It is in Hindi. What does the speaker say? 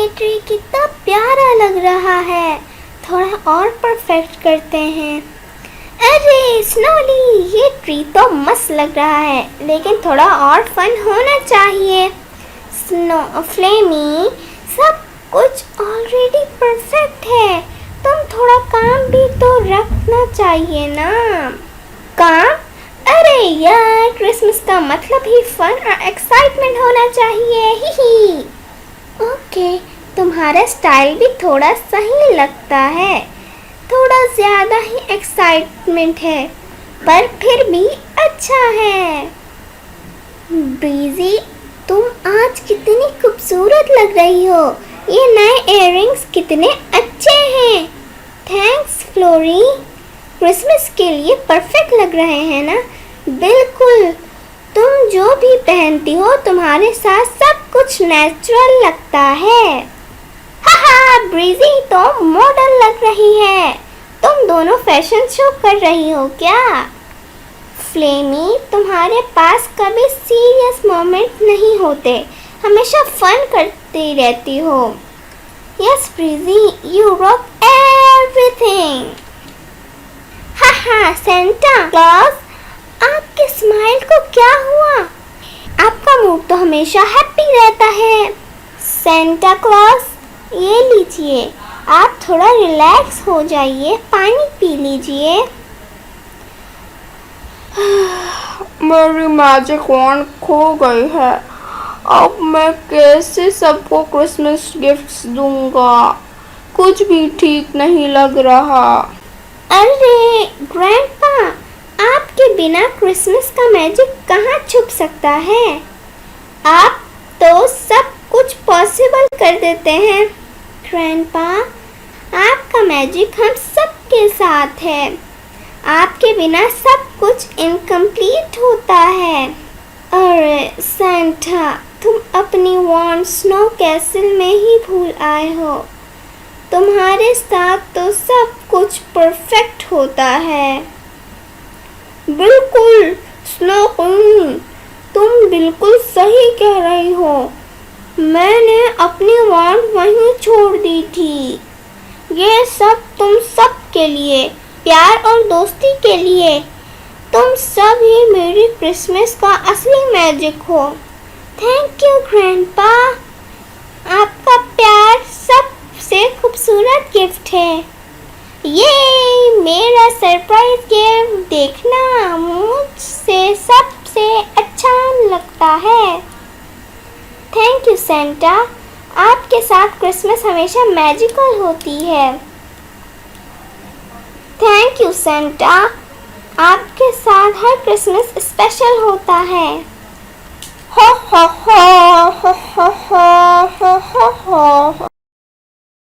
ट्री कितना प्यारा लग रहा है, थोड़ा और परफेक्ट करते हैं। अरे स्नोली, ये ट्री तो मस्त लग रहा है, लेकिन थोड़ा और फन होना चाहिए। स्नो फ्लेमी, सब कुछ ऑलरेडी परफेक्ट है, तुम थोड़ा काम भी तो रखना चाहिए ना। काम? अरे यार, क्रिसमस का मतलब ही फन और एक्साइटमेंट होना चाहिए। ही ओके, तुम्हारा स्टाइल भी थोड़ा सही लगता है, थोड़ा ज़्यादा ही एक्साइटमेंट है, पर फिर भी अच्छा है। ब्रीजी, तुम आज कितनी खूबसूरत लग रही हो, ये नए इयररिंग्स कितने अच्छे हैं। थैंक्स फ्लोरी, क्रिसमस के लिए परफेक्ट लग रहे हैं ना। बिल्कुल, तुम जो भी पहनती हो तुम्हारे साथ सब कुछ नेचुरल लगता है। हाहा, ब्रीजी तो मॉडल लग रही है, तुम दोनों फैशन शो कर रही हो क्या? फ्लेमी, तुम्हारे पास कभी सीरियस मोमेंट नहीं होते, हमेशा फन करती रहती हो। Yes breezy, you rock everything. Haha, Santa Claus, आपके स्माइल को क्या हुआ? आपका मूड तो हमेशा हैप्पी रहता है। सेंटा क्लॉज, ये लीजिए, आप थोड़ा रिलैक्स हो जाइए, पानी पी लीजिए। मेरी मैजिक वॉन्ड खो गई है, अब मैं कैसे सबको क्रिसमस गिफ्ट्स दूंगा? कुछ भी ठीक नहीं लग रहा। अरे ग्रैंडपा, आपके बिना क्रिसमस का मैजिक कहाँ छुप सकता है? आप तो सब कुछ पॉसिबल कर देते हैं। ग्रैंडपा, आपका मैजिक हम सबके साथ है, आपके बिना सब कुछ इनकम्प्लीट होता है। अरे सेंटा, तुम अपनी वॉन्ड स्नो कैसल में ही भूल आए हो, तुम्हारे साथ तो सब कुछ परफेक्ट होता है। बिल्कुल स्नो क्वीन, तुम बिल्कुल सही कह रही हो, मैंने अपनी वॉन्ड वहीं छोड़ दी थी। ये सब तुम सब के लिए, प्यार और दोस्ती के लिए, तुम सब ही मेरी क्रिसमस का असली मैजिक हो। थैंक यू ग्रैंडपा, आपका प्यार सबसे खूबसूरत गिफ्ट है। ये मेरा सरप्राइज गिफ्ट देखना मुझसे सबसे अच्छा लगता है। थैंक यू सेंटा, आपके साथ क्रिसमस हमेशा मैजिकल होती है। थैंक यू सेंटा, आपके साथ हर क्रिसमस स्पेशल होता है। हो हो हो हो हो हो हो हो।